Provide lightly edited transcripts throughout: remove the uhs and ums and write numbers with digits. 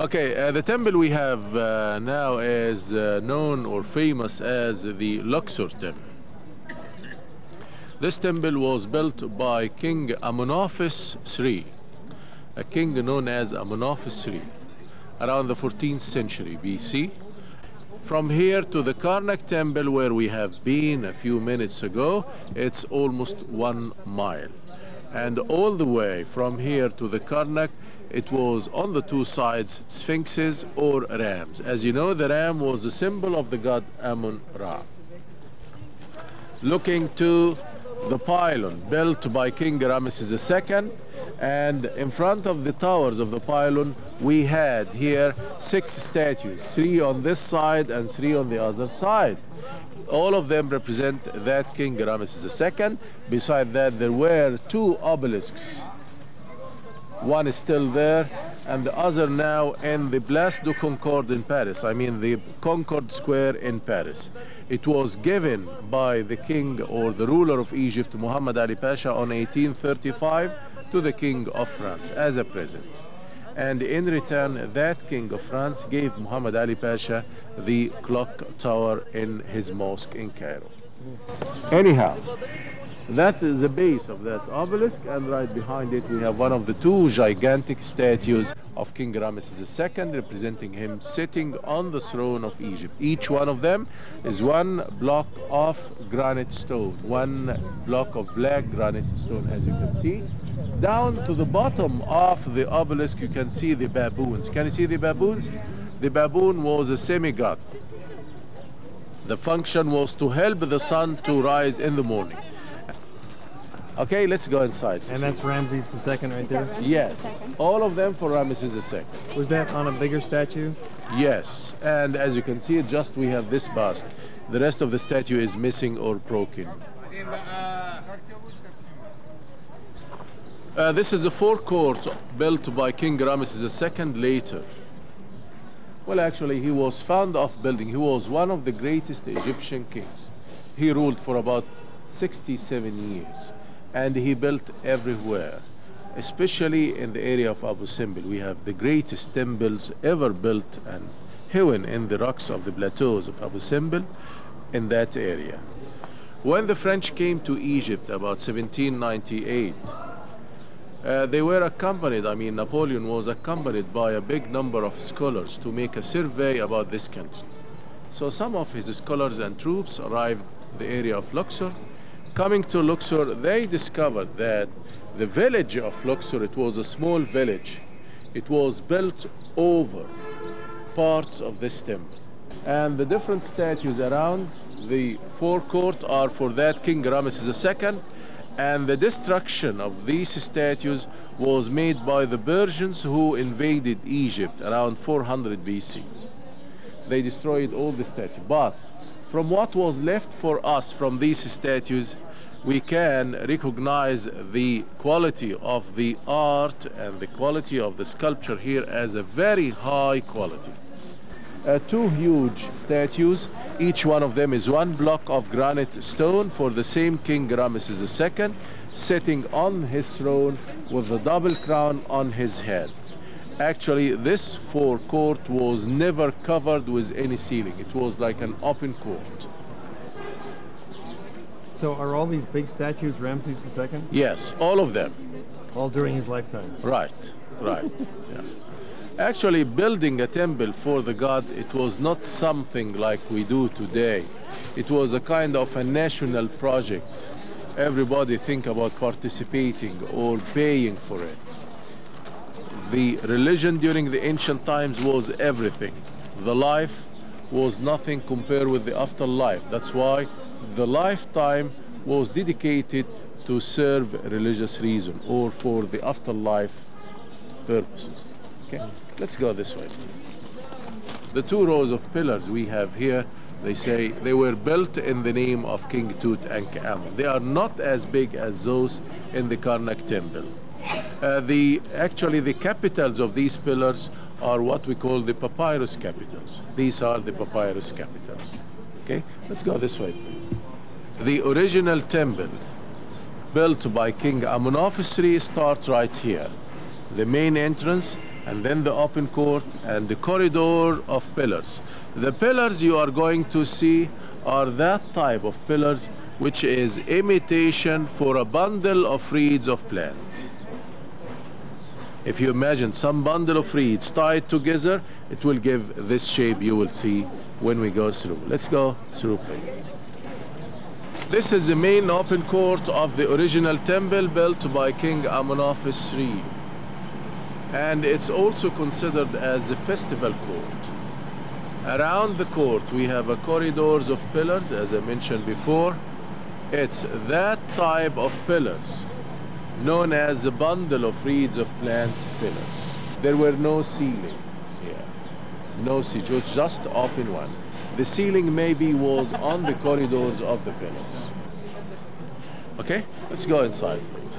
Okay, the temple we have now is known or famous as the Luxor Temple. This temple was built by King Amenophis III, a king known as Amenophis III, around the 14th century BC. From here to the Karnak Temple, where we have been a few minutes ago, it's almost 1 mile. And all the way from here to the Karnak, it was on the two sides sphinxes or rams. As you know, the ram was the symbol of the god Amun-Ra. Looking to the pylon built by King Ramses II, and in front of the towers of the pylon, we had here 6 statues, 3 on this side and 3 on the other side. All of them represent that King Ramses II. Beside that, there were 2 obelisks. One is still there, and the other now in the Place de Concorde in Paris. I mean, the Concorde Square in Paris. It was given by the king or the ruler of Egypt, Muhammad Ali Pasha, on 1835 to the King of France as a present. And in return, that King of France gave Muhammad Ali Pasha the clock tower in his mosque in Cairo. Anyhow, that is the base of that obelisk, and right behind it we have one of the 2 gigantic statues of King Ramses II, representing him sitting on the throne of Egypt. Each one of them is 1 block of granite stone, 1 block of black granite stone, as you can see. Down to the bottom of the obelisk, you can see the baboons. Can you see the baboons? The baboon was a semi-god. The function was to help the sun to rise in the morning. Okay, let's go inside. And that's Ramses the II right there? Yes, all of them for Ramses II. Was that on a bigger statue? Yes, and as you can see, just we have this bust. The rest of the statue is missing or broken. This is a forecourt built by King Ramses II later. Well, actually, he was fond of building. He was one of the greatest Egyptian kings. He ruled for about 67 years. And he built everywhere, especially in the area of Abu Simbel. We have the greatest temples ever built and hewn in the rocks of the plateaus of Abu Simbel in that area. When the French came to Egypt about 1798, they were accompanied, I mean, Napoleon was accompanied by a big number of scholars to make a survey about this country. So some of his scholars and troops arrived in the area of Luxor. Coming to Luxor, they discovered that the village of Luxor, it was a small village. It was built over parts of this temple. And the different statues around the forecourt are for that King Ramses II. And the destruction of these statues was made by the Persians who invaded Egypt around 400 BC. They destroyed all the statues. But from what was left for us from these statues, we can recognize the quality of the art and the quality of the sculpture here as a very high quality. 2 huge statues, each one of them is 1 block of granite stone for the same King Ramses II, sitting on his throne with the double crown on his head. Actually, this forecourt was never covered with any ceiling. It was like an open court. So are all these big statues Ramses II? Yes, all of them. All during his lifetime? Right, right. Yeah. Actually, building a temple for the god, it was not something like we do today. It was a kind of a national project. Everybody think about participating or paying for it. The religion during the ancient times was everything. The life was nothing compared with the afterlife. That's why the lifetime was dedicated to serve religious reason or for the afterlife purposes. Okay, let's go this way. The 2 rows of pillars we have here, they say they were built in the name of King Tutankhamun. They are not as big as those in the Karnak Temple. Actually, the capitals of these pillars are what we call the Papyrus Capitals. These are the Papyrus Capitals. Okay, let's go this way, please. The original temple built by King Amenophis III starts right here. The main entrance and then the open court, and the corridor of pillars. The pillars you are going to see are that type of pillars which is imitation for a bundle of reeds of plants. If you imagine some bundle of reeds tied together, it will give this shape you will see when we go through. Let's go through, please. This is the main open court of the original temple built by King Amenophis III. And it's also considered as a festival court. Around the court, we have corridors of pillars, as I mentioned before. It's that type of pillars known as the bundle of reeds of plant pillars. There were no ceiling here, no ceiling, it was just open one. The ceiling maybe was on the corridors of the pillars. Okay, let's go inside, please.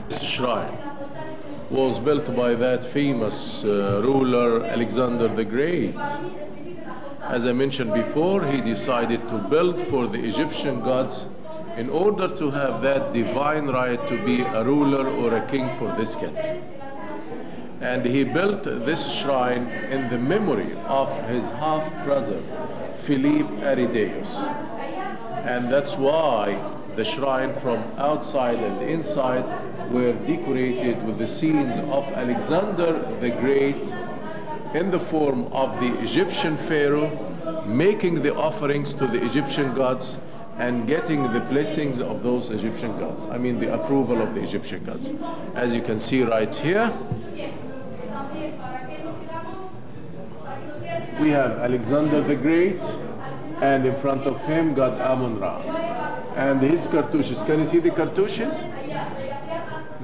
This shrine was built by that famous ruler Alexander the Great. As I mentioned before, he decided to build for the Egyptian gods in order to have that divine right to be a ruler or a king for this country. And he built this shrine in the memory of his half-brother, Philip Aridaeus. And that's why the shrine from outside and inside were decorated with the scenes of Alexander the Great in the form of the Egyptian pharaoh making the offerings to the Egyptian gods and getting the blessings of those Egyptian gods. I mean the approval of the Egyptian gods. As you can see right here, we have Alexander the Great, and in front of him God Amun-Ra. And his cartouches, can you see the cartouches?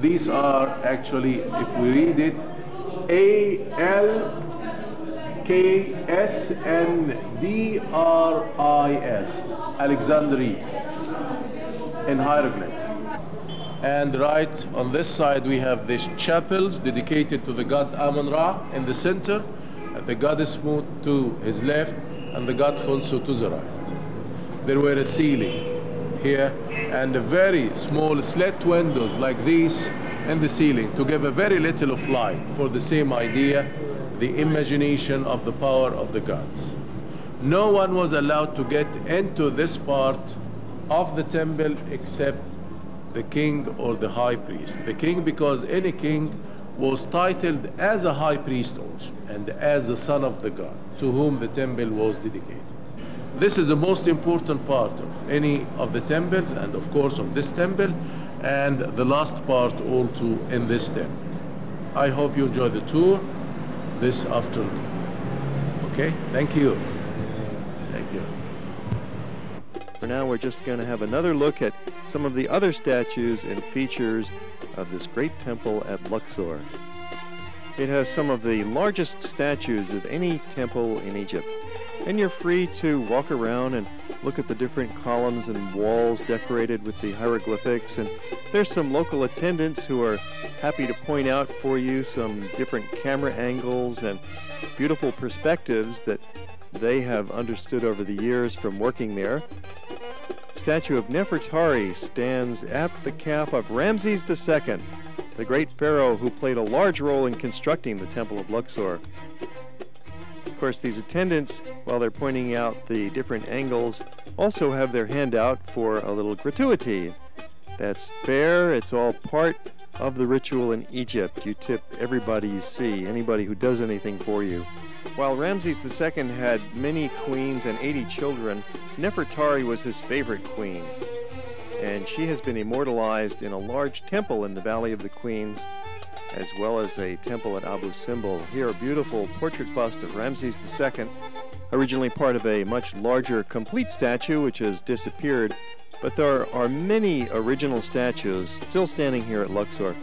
These are actually, if we read it, ALKSNDRIS, Alexandries, in hieroglyphs. And right on this side we have these chapels dedicated to the god Amun-Ra in the center, the goddess Mut to his left, and the god Khonsu to the right. There were a ceiling here and a very small slit windows like these in the ceiling to give a very little of light for the same idea, the imagination of the power of the gods. No one was allowed to get into this part of the temple except the king or the high priest. The king, because any king was titled as a high priest also, and as the son of the god to whom the temple was dedicated. This is the most important part of any of the temples, and of course of this temple, and the last part also in this temple. I hope you enjoy the tour this afternoon. Okay, thank you. Thank you. For now, we're just going to have another look at some of the other statues and features of this great temple at Luxor. It has some of the largest statues of any temple in Egypt. And you're free to walk around and look at the different columns and walls decorated with the hieroglyphics. And there's some local attendants who are happy to point out for you some different camera angles and beautiful perspectives that they have understood over the years from working there. Statue of Nefertari stands at the calf of Ramses the Second, the great pharaoh who played a large role in constructing the Temple of Luxor. Of course, these attendants, while they're pointing out the different angles, also have their hand out for a little gratuity. That's fair. It's all part of the ritual in Egypt. You tip everybody you see, anybody who does anything for you. While Ramses II had many queens and 80 children, Nefertari was his favorite queen. And she has been immortalized in a large temple in the Valley of the Queens, as well as a temple at Abu Simbel. Here, a beautiful portrait bust of Ramses II, originally part of a much larger complete statue which has disappeared, but there are many original statues still standing here at Luxor.